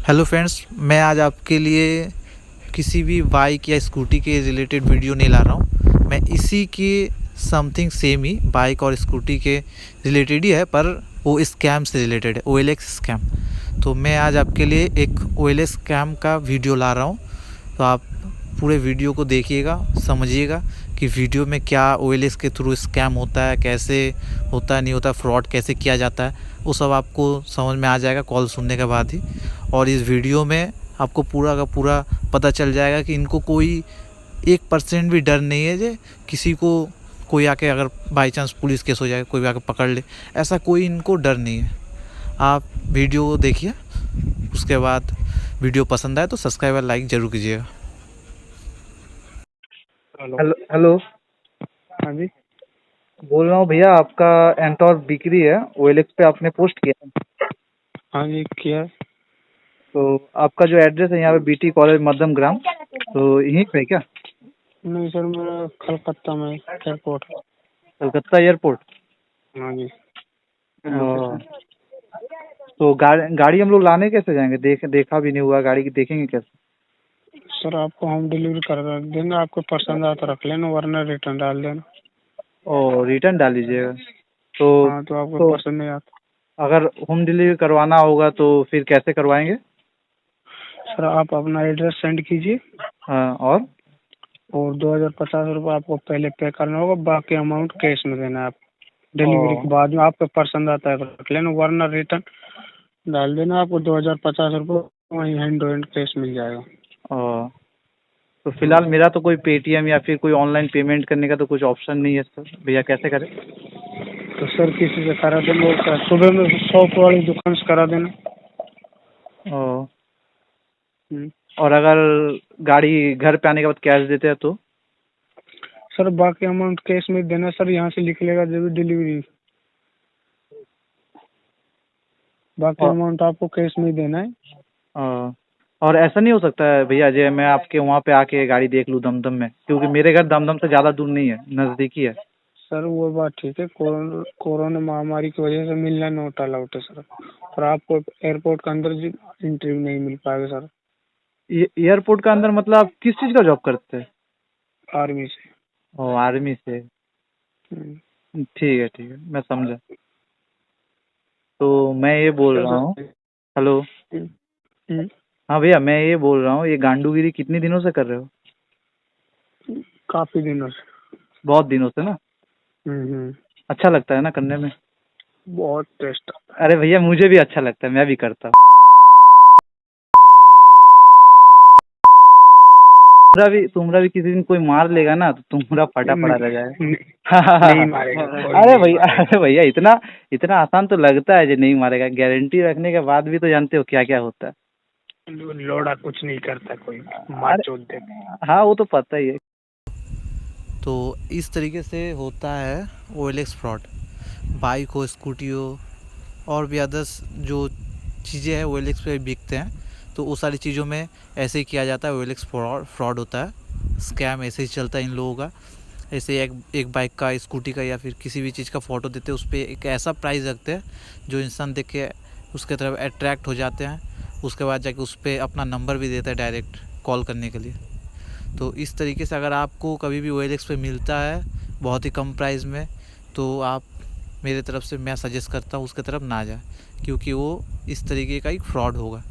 Hello friends, मैं आज आपके लिए किसी भी बाइक या स्कूटी के रिलेटेड वीडियो नहीं ला रहा हूँ। मैं इसी के समथिंग सेम ही बाइक और स्कूटी के रिलेटेड ही है, पर वो स्कैम से रिलेटेड है, OLX स्कैम। तो मैं आज आपके लिए एक OLX स्कैम का वीडियो ला रहा हूँ। तो आप पूरे वीडियो को देखिएगा, समझिएगा कि वीडियो में क्या OLX के थ्रू स्कैम होता है, कैसे होता है, नहीं होता, फ्रॉड कैसे किया जाता है, वो सब आपको समझ में आ जाएगा कॉल सुनने के बाद ही। और इस वीडियो में आपको पूरा का पूरा पता चल जाएगा कि इनको कोई 1% भी डर नहीं है जे किसी को कोई आके अगर बाई चांस पुलिस केस हो जाए, कोई भी आके पकड़ ले, ऐसा कोई इनको डर नहीं है। आप वीडियो को देखिए, उसके बाद वीडियो पसंद आए तो सब्सक्राइब और लाइक ज़रूर कीजिएगा। हेलो। Hello hello. हाँ जी। बोल रहा हूँ भैया, आपका एंटोर बिक्री है, OLX पे आपने पोस्ट किया है। हाँ जी, किया है। तो आपका जो एड्रेस है यहाँ पे BT कॉलेज मध्यम ग्राम, तो यहीं पे है क्या? नहीं सर, मेरा कलकत्ता में एयरपोर्ट। कलकत्ता एयरपोर्ट। हाँ जी, और लोकेशन। तो गाड़ी हम लोग लाने कैसे जाएंगे? देखा भी नहीं हुआ गाड़ी की, देखेंगे कैसे? सर आपको होम डिलीवरी कर देंगे, आपको पसंद आता रख लेना, वरना रिटर्न डाल देना। और रिटर्न डाल दीजिएगा। तो हाँ, तो आपको तो पसंद नहीं आता। अगर होम डिलीवरी करवाना होगा तो फिर कैसे करवाएंगे? सर आप अपना एड्रेस सेंड कीजिए हाँ, और 2050 रुपये आपको पहले पे करना होगा, बाकी अमाउंट कैश में देना है आप। डिलीवरी के और बाद में आपको पसंद आता है तो रख लेना, वरना रिटर्न डाल देना। आपको 2050 रुपये वहीं हैंड टू हैंड कैश मिल जाएगा। और तो हाँ। फिलहाल मेरा तो कोई पेटीएम या फिर कोई ऑनलाइन पेमेंट करने का तो कुछ ऑप्शन नहीं है सर, भैया कैसे करें? तो सर किसी से करा देना, और क्या, सुबह में शॉप वाली दुकान से करा देना। और हम्म। और अगर गाड़ी घर पे आने के बाद कैश देते हैं तो? सर बाकी अमाउंट कैश में देना सर, यहाँ से लिख लेगा जब डिलीवरी। बाकी और अमाउंट आपको कैश में ही देना है। और और ऐसा नहीं हो सकता है भैया, जो मैं आपके वहाँ पे आके गाड़ी देख लूँ दमदम में, क्योंकि मेरे घर दमदम से ज़्यादा दूर नहीं है, नज़दीकी है। सर वो बात ठीक है, कोरोना महामारी की वजह से मिलना नॉट अलाउड है सर। और आपको एयरपोर्ट के अंदर इंटरव्यू नहीं मिल पाएगा सर। एयरपोर्ट का अंदर मतलब आप किस चीज़ का जॉब करते हैं? आर्मी से। ओ, आर्मी से। हम्म। ठीक है, मैं समझा। तो मैं ये बोल सर रहा हूँ। सर। हेलो। हम्म, हम्म, हाँ भैया, मैं ये बोल रहा हूँ, ये गांडूगिरी कितने दिनों से कर रहे हो? काफी दिनों से। बहुत दिनों से ना? हम्म। अच्छा लगता है ना करने में? बहुत टेस्ट। अरे भैया, मुझे भी अच्छा लगता है, मैं भी करता हूँ। तुम्हारा भी किसी दिन कोई मार लेगा ना तो तुम्हारा फटा पड़ा रह नहीं, नहीं मारेगा, जाएगा। कोई नहीं मारेगा। अरे भैया, इतना इतना आसान तो लगता है जो नहीं मारेगा, गारंटी रखने के बाद भी तो जानते हो क्या क्या होता है। लोड़ा कुछ नहीं करता कोई, मार अरे चोट देते। हाँ, वो तो पता ही है। तो इस तरीके से होता है OLX फ्रॉड। बाइक हो, स्कूटी हो, और भी अदर्स जो चीज़ें हैं OLX पे बिकते हैं, तो वो सारी चीज़ों में ऐसे ही किया जाता है। OLX फ्रॉड होता है, स्कैम ऐसे ही चलता है इन लोगों का। ऐसे एक बाइक का, स्कूटी का या फिर किसी भी चीज़ का फ़ोटो देते हैं, उस पर एक ऐसा प्राइस रखते हैं जो इंसान देख के उसके तरफ अट्रैक्ट हो जाते हैं। उसके बाद जाके उस पर अपना नंबर भी देता है डायरेक्ट कॉल करने के लिए। तो इस तरीके से अगर आपको कभी भी OLX पे मिलता है बहुत ही कम प्राइस में, तो आप, मेरे तरफ से मैं सजेस्ट करता हूँ उसके तरफ ना जाए, क्योंकि वो इस तरीके का एक फ्रॉड होगा।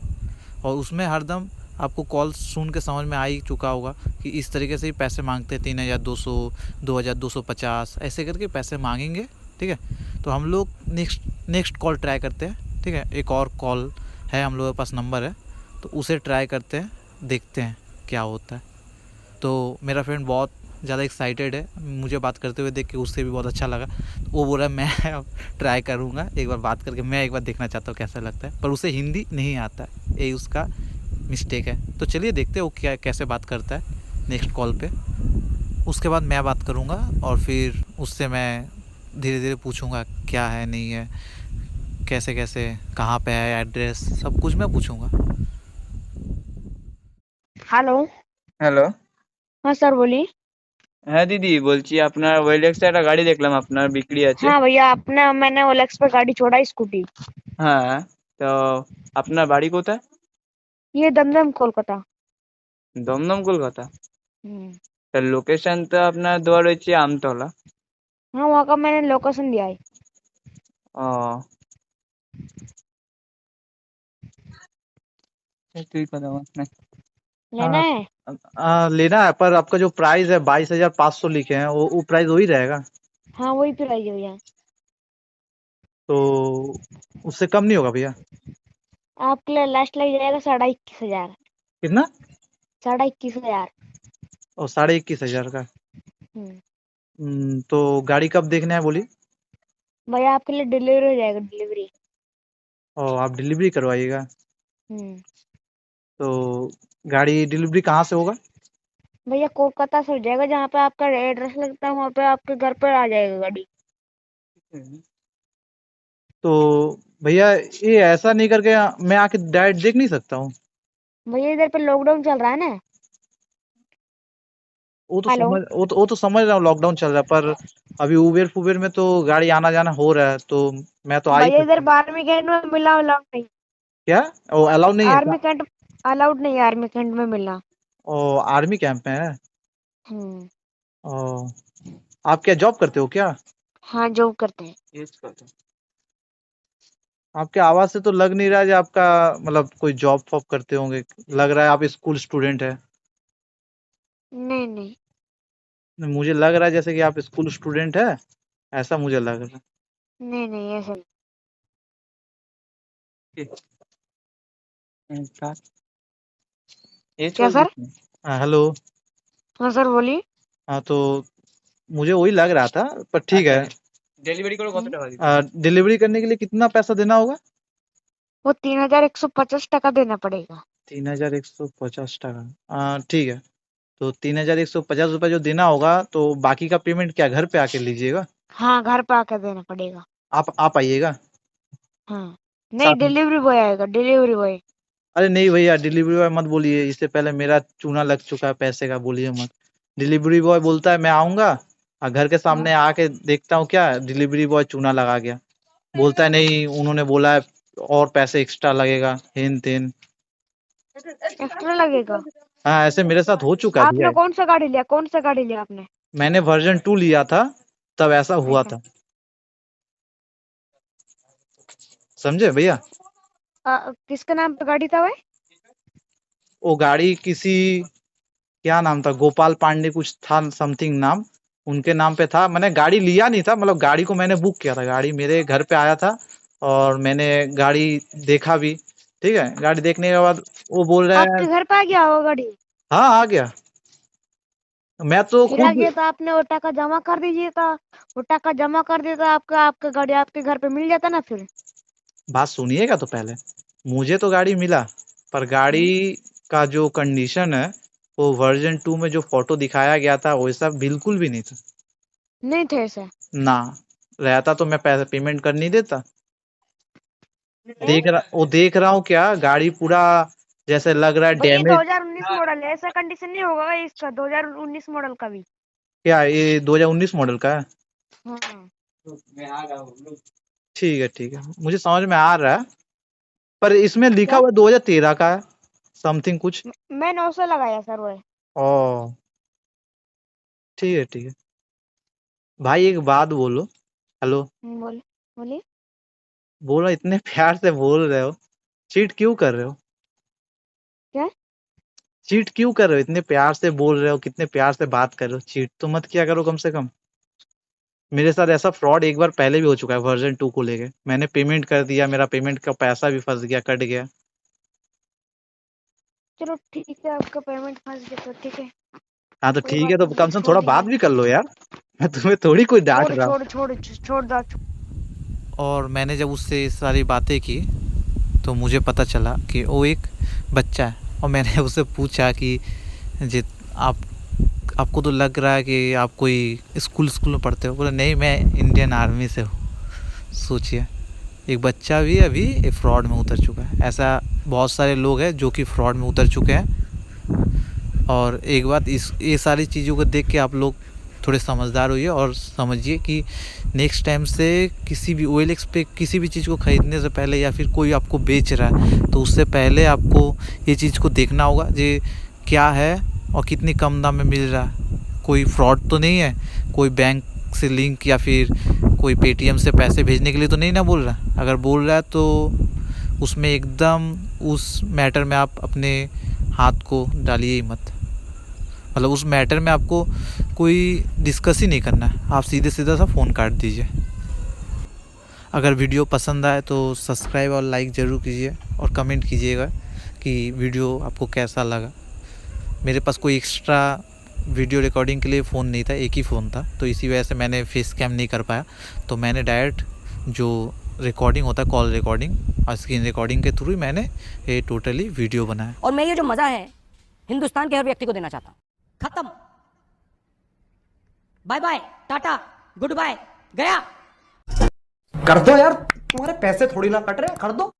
और उसमें हरदम आपको कॉल सुन के समझ में आ ही चुका होगा कि इस तरीके से ही पैसे मांगते हैं, 3200, 2250 ऐसे करके पैसे मांगेंगे। ठीक है, तो हम लोग नेक्स्ट कॉल ट्राई करते हैं। ठीक है, एक और कॉल है हम लोगों के पास, नंबर है, तो उसे ट्राई करते हैं, देखते हैं क्या होता है। तो मेरा फ्रेंड बहुत ज़्यादा एक्साइटेड है, मुझे बात करते हुए देख के उससे भी बहुत अच्छा लगा। वो बोल रहा है मैं अब ट्राई करूँगा, एक बार बात करके मैं एक बार देखना चाहता हूँ कैसा लगता है, पर उसे हिंदी नहीं आता है, यही उसका मिस्टेक है। तो चलिए देखते हैं वो क्या कैसे बात करता है नेक्स्ट कॉल पे। उसके बाद मैं बात करूँगा और फिर उससे मैं धीरे धीरे पूछूँगा क्या है, नहीं है, कैसे कैसे, कहाँ पे है, एड्रेस, सब कुछ मैं पूछूँगा। হ্যালো। হ্যালো। হ্যাঁ স্যার বলি। হ্যাঁ দিদি, বলছি আপনার ওয়েলএক্সে একটা গাড়ি দেখলাম আপনার বিক্রি আছে। हाँ भैया, अपना मैंने ओलेक्स पर गाड़ी छोड़ा स्कूटी। হ্যাঁ, তো আপনার বাড়ি কোথায়? ये दमदम कोलकाता। দমদম কলকাতা। हम्म। তার লোকেশনটা আপনার দেওয়া রয়েছে আমতলা। हाँ, वहाँ का मैंने लोकेशन दिया है। ও ठीक है ना। लेना हाँ, है। लेना है, पर आपका जो प्राइस है 22,500 लिखे हैं, वो प्राइस वही रहेगा? हाँ, वही प्राइस है भैया। तो उससे कम नहीं होगा भैया? आपके लिए लास्ट लग जाएगा 21,500। कितना? 21,500। और 21,500 का? हम्म। तो गाड़ी कब देखना है बोलिए? भैया आपके लिए डिलीवरी हो जाएगा, डिलीवरी। और आप डिलीवरी करवाइएगा? हम्म। तो गाड़ी डिलीवरी कहाँ से होगा? भैया कोलकाता से हो जाएगा, जहाँ पे आपका एड्रेस लगता है वहाँ पे आपके घर पर आ जाएगा गाड़ी। तो भैया ये ऐसा नहीं करके मैं आके डायरेक्ट देख नहीं सकता हूँ? भैया इधर पे लॉकडाउन चल रहा है ना। हेलो। वो तो समझ रहा हूँ, लॉकडाउन चल रहा है, पर अभी उबेर फुबेर में तो गाड़ी आना जाना हो रहा है, तो मैं तो आ ही भैया इधर सकता हूँ। आर्मी कैंट में मिला, अलाउड नहीं। क्या? वो अलाउ नहीं है क्या? आर्मी कैंट अलाउड नहीं है, आर्मी कैंट में मिलना। ओ, आर्मी कैंप में है? हम्म। ओ, आप क्या जॉब करते हो क्या? हाँ, जॉब करते हैं। आपके आवाज से तो लग नहीं रहा है कि आपका मतलब कोई जॉब फॉब करते होंगे। लग रहा है आप स्कूल स्टूडेंट है। नहीं नहीं। मुझे लग रहा है जैसे कि आप स्कूल स्टूडेंट है, ऐसा मुझे लग रहा नहीं नहीं, ऐसा नहीं। क्या सर? है। हाँ, हेलो। हाँ सर, बोलिए। हाँ, तो मुझे वही लग रहा था, पर ठीक है। ডেলিভারি করে কত টাকা দিতে? डिलीवरी करने के लिए कितना पैसा देना होगा? वो 3,150 देना पड़ेगा। 3,150 ठीक है। तो 3,150 रुपये जो देना होगा, तो बाकी का पेमेंट क्या घर पे आके लीजिएगा? हाँ, घर पे आकर देना पड़ेगा। आप आइएगा हाँ। नहीं, साथ में? डिलीवरी बॉय आएगा, डिलीवरी बॉय। अरे नहीं भैया, डिलीवरी बॉय मत बोलिए, इससे पहले मेरा चूना लग चुका है पैसे का, बोलिए मत। डिलीवरी बॉय बोलता है मैं आऊंगा, और घर के सामने आके देखता हूँ क्या डिलीवरी बॉय चूना लगा गया। बोलता है नहीं, उन्होंने बोला है और पैसे एक्स्ट्रा लगेगा, हेन तेन। एक्स्ट्रा लगेगा? हाँ, ऐसे मेरे साथ हो चुका है भैया। आपने कौन सा गाड़ी लिया, कौन सा गाड़ी लिया आपने? मैंने वर्जन 2 लिया था, तब ऐसा हुआ अच्छा। था। समझे भैया? किसके नाम पे गाड़ी था भाई? वो गाड़ी किसी, क्या नाम था, गोपाल पांडे कुछ था, समथिंग नाम, उनके नाम पे था। मैंने गाड़ी लिया नहीं था, मतलब गाड़ी को मैंने बुक किया था, गाड़ी मेरे घर पे आया था, और मैंने गाड़ी देखा भी। ठीक है, गाड़ी देखने के बाद वो बोल रहे हैं। आपके घर पे आ गया वो गाड़ी? हाँ, आ गया। मैं तो फिर आ खुद। गया तो आपने वो टाका जमा कर दीजिए था। वो टाका जमा कर देता, आपका आपका गाड़ी आपके घर पे मिल जाता ना फिर। बात सुनिएगा तो पहले। मुझे तो गाड़ी मिला, पर गाड़ी का जो कंडीशन है, वो वर्जन 2 में जो फोटो दिखाया गया था वैसा बिल्कुल भी नहीं था। नहीं थे ऐसा? ना रहता तो मैं पैसे पेमेंट कर नहीं देता। देख रहा हूँ क्या, गाड़ी पूरा जैसे लग रहा है भाई ये डैमेज। 2019 मॉडल है, ऐसा कंडीशन नहीं होगा भाई इसका, 2019 मॉडल का भी। क्या ये 2019 मॉडल का है? हाँ। ठीक है, मुझे समझ में आ रहा है, पर इसमें लिखा क्या? हुआ 2013 का है, समथिंग कुछ। मैं 900 लगाया सर वो। ओ, ठीक है। भाई एक बात बोलो। हेलो। बोले बोलिए। बोलो, इतने प्यार से बोल रहे हो, चीट क्यों कर रहे हो? क्या? चीट क्यों कर रहे हो? इतने प्यार से बोल रहे हो, कितने प्यार से बात कर रहे हो, चीट तो मत किया करो कम से कम। मेरे साथ ऐसा फ्रॉड एक बार पहले भी हो चुका है वर्जन 2 को लेके। मैंने पेमेंट कर दिया, मेरा पेमेंट का पैसा भी फंस गया, कट गया। चलो ठीक है, आपका पेमेंट फंस गया तो ठीक है। हाँ, तो कोई ठीक है, बात तो नहीं, कम से कम छोड़ थोड़ा बात भी दीजिए। कर लो यार। मैं तुम्हें थोड़ी कोई डांट छोड़ रहा हूँ। छोड़ छोड़ छोड़ दो। और मैंने जब उससे सारी बातें की तो मुझे पता चला कि वो एक बच्चा है। और मैंने उससे पूछा कि जी आप आपको तो लग रहा है कि आप कोई स्कूल में पढ़ते हो। बोला नहीं, मैं इंडियन आर्मी से हूँ। सोचिए, एक बच्चा भी अभी फ्रॉड में उतर चुका है। ऐसा बहुत सारे लोग हैं जो कि फ्रॉड में उतर चुके हैं। और एक बात, इस ये सारी चीज़ों को देख के आप लोग थोड़े समझदार होइए और समझिए कि नेक्स्ट टाइम से किसी भी OLX पे किसी भी चीज़ को ख़रीदने से पहले या फिर कोई आपको बेच रहा है तो उससे पहले आपको ये चीज़ को देखना होगा ये क्या है और कितनी कम दाम में मिल रहा है, कोई फ्रॉड तो नहीं है, कोई बैंक से लिंक या फिर कोई पेटीएम से पैसे भेजने के लिए तो नहीं ना बोल रहा। अगर बोल रहा है तो उसमें एकदम उस मैटर में आप अपने हाथ को डालिए ही मत, मतलब उस मैटर में आपको कोई डिस्कस ही नहीं करना है, आप सीधे सीधा सा फ़ोन काट दीजिए। अगर वीडियो पसंद आए तो सब्सक्राइब और लाइक ज़रूर कीजिए और कमेंट कीजिएगा कि वीडियो आपको कैसा लगा। मेरे पास कोई एक्स्ट्रा वीडियो रिकॉर्डिंग के लिए फ़ोन नहीं था, एक ही फ़ोन था, तो इसी वजह से मैंने फेस कैम नहीं कर पाया। तो मैंने डायरेक्ट जो रिकॉर्डिंग होता है कॉल रिकॉर्डिंग और स्क्रीन रिकॉर्डिंग के थ्रू ही मैंने ये टोटली वीडियो बनाया। और मैं ये जो मजा है हिंदुस्तान के हर व्यक्ति को देना चाहता हूं। खत्म, bye bye, tata, good bye, गया। कर दो यार, तुम्हारे पैसे थोड़ी ना कट रहे, कर दो।